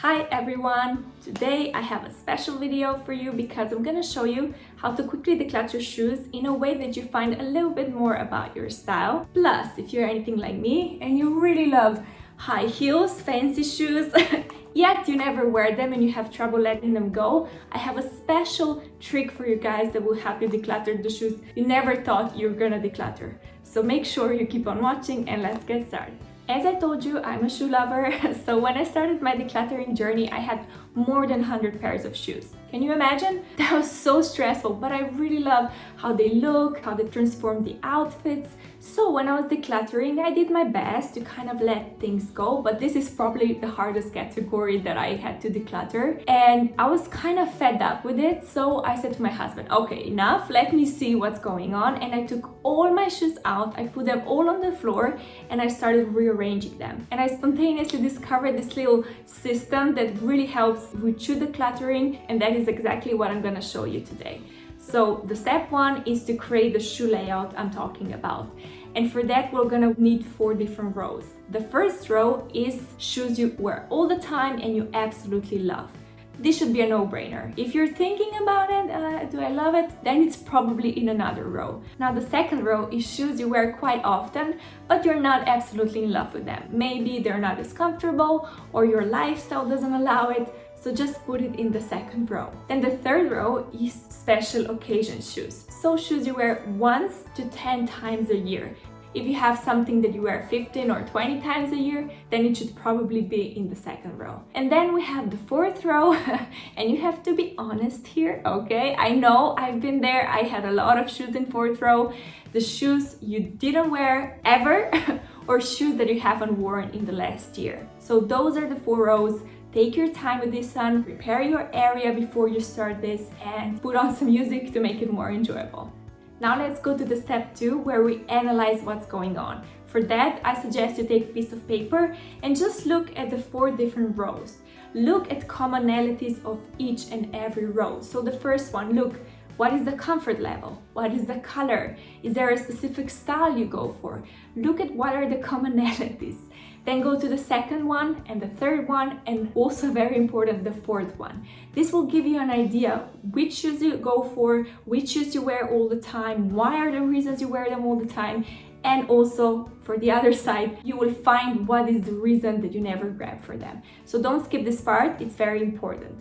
Hi everyone! Today I have a special video for you because I'm gonna show you how to quickly declutter shoes in a way that you find a little bit more about your style. Plus, if you're anything like me and you really love high heels, fancy shoes, yet you never wear them and you have trouble letting them go, I have a special trick for you guys that will help you declutter the shoes you never thought you were gonna declutter. So make sure you keep on watching and let's get started. As I told you, I'm a shoe lover, so when I started my decluttering journey, I had more than 100 pairs of shoes. Can you imagine? That was so stressful, but I really love how they look, how they transform the outfits. So when I was decluttering, I did my best to kind of let things go, but this is probably the hardest category that I had to declutter. And I was kind of fed up with it, so I said to my husband, okay, enough, let me see what's going on. And I took all my shoes out, I put them all on the floor, and I started rearranging them. And I spontaneously discovered this little system that really helps with shoe decluttering, and that is exactly what I'm gonna show you today. So the step one is to create the shoe layout I'm talking about. And for that, we're gonna need 4 different rows. The first row is shoes you wear all the time and you absolutely love. This should be a no-brainer. If you're thinking about it, do I love it? Then it's probably in another row. Now the second row is shoes you wear quite often, but you're not absolutely in love with them. Maybe they're not as comfortable or your lifestyle doesn't allow it, so just put it in the second row. Then the third row is special occasion shoes. So shoes you wear once to 10 times a year. If you have something that you wear 15 or 20 times a year, then it should probably be in the second row. And then we have the fourth row, and you have to be honest here, okay? I know, I've been there, I had a lot of shoes in fourth row. The shoes you didn't wear ever, or shoes that you haven't worn in the last year. So those are the 4 rows. Take your time with this one, prepare your area before you start this, and put on some music to make it more enjoyable. Now let's go to the step 2 where we analyze what's going on. For that, I suggest you take a piece of paper and just look at the 4 different rows. Look at commonalities of each and every row. So the first one, look, what is the comfort level? What is the color? Is there a specific style you go for? Look at what are the commonalities. Then go to the second one and the third one, and also very important, the fourth one. This will give you an idea which shoes you go for, which shoes you wear all the time, why are the reasons you wear them all the time, and also for the other side, you will find what is the reason that you never grab for them. So don't skip this part, it's very important.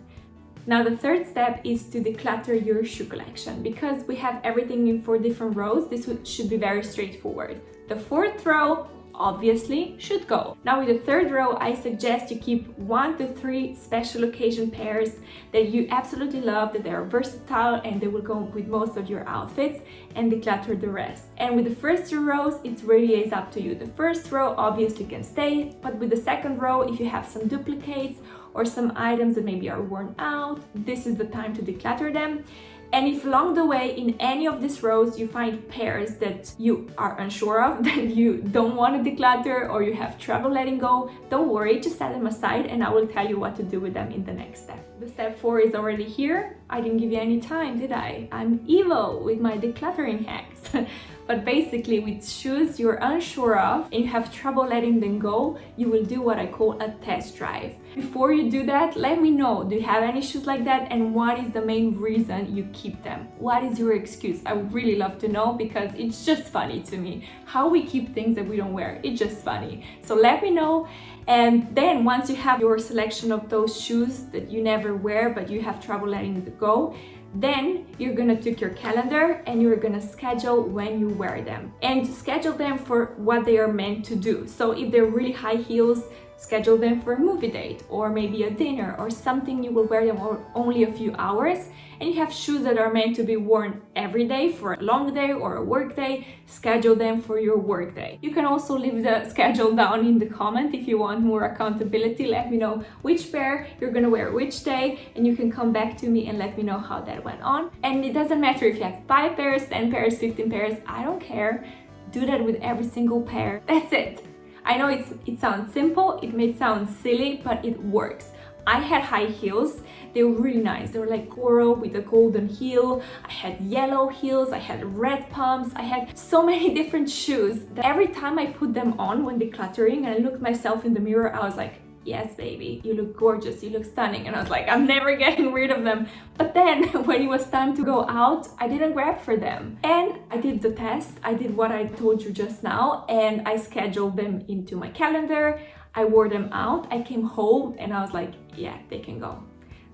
Now the third step is to declutter your shoe collection. Because we have everything in 4 different rows, this should be very straightforward. The fourth row obviously should go. Now with the third row, I suggest you keep 1 to 3 special occasion pairs that you absolutely love, that they are versatile and they will go with most of your outfits, and declutter the rest. And with the first 2 rows, it really is up to you. The first row obviously can stay, but with the second row, if you have some duplicates or some items that maybe are worn out, this is the time to declutter them. And if along the way in any of these rows you find pairs that you are unsure of, that you don't want to declutter or you have trouble letting go, don't worry, just set them aside and I will tell you what to do with them in the next step. The step 4 is already here. I didn't give you any time, did I? I'm evil with my decluttering hacks. But basically with shoes you're unsure of and you have trouble letting them go, you will do what I call a test drive. Before you do that, let me know, do you have any shoes like that and what is the main reason you keep them? What is your excuse? I would really love to know because it's just funny to me. How we keep things that we don't wear, it's just funny. So let me know. And then once you have your selection of those shoes that you never wear but you have trouble letting them go, then you're gonna take your calendar and you're gonna schedule when you wear them and schedule them for what they are meant to do. So if they're really high heels, schedule them for a movie date or maybe a dinner or something you will wear them only a few hours. And you have shoes that are meant to be worn every day for a long day or a work day, schedule them for your work day. You can also leave the schedule down in the comment if you want more accountability. Let me know which pair you're gonna wear which day and you can come back to me and let me know how that went on. And it doesn't matter if you have 5 pairs, 10 pairs, 15 pairs, I don't care. Do that with every single pair. That's it. I know it sounds simple, it may sound silly, but it works. I had high heels, they were really nice. They were like coral with a golden heel. I had yellow heels, I had red pumps, I had so many different shoes that every time I put them on when decluttering and I looked myself in the mirror, I was like, yes baby, you look gorgeous, you look stunning. And I was like, I'm never getting rid of them. But then when it was time to go out, I didn't grab for them. And I did the test, I did what I told you just now, and I scheduled them into my calendar. I wore them out, I came home and I was like, yeah, they can go.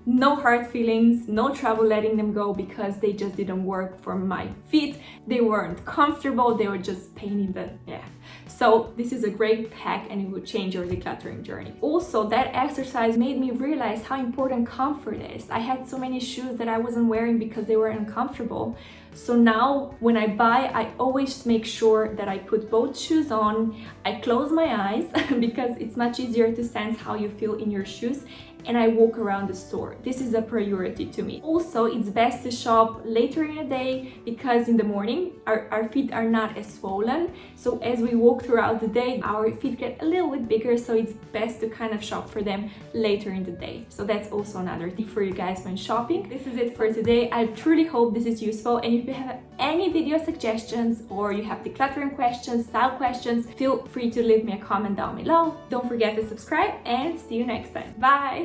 No hard feelings, no trouble letting them go because they just didn't work for my feet. They weren't comfortable, they were just pain in the, yeah. So this is a great hack and it will change your decluttering journey. Also, that exercise made me realize how important comfort is. I had so many shoes that I wasn't wearing because they were uncomfortable. So now when I buy, I always make sure that I put both shoes on. I close my eyes because it's much easier to sense how you feel in your shoes, and I walk around the store. This is a priority to me. Also, it's best to shop later in the day because in the morning, our feet are not as swollen. So as we walk throughout the day, our feet get a little bit bigger. So it's best to kind of shop for them later in the day. So that's also another tip for you guys when shopping. This is it for today. I truly hope this is useful. And if you have any video suggestions or you have decluttering questions, style questions, feel free to leave me a comment down below. Don't forget to subscribe and see you next time. Bye!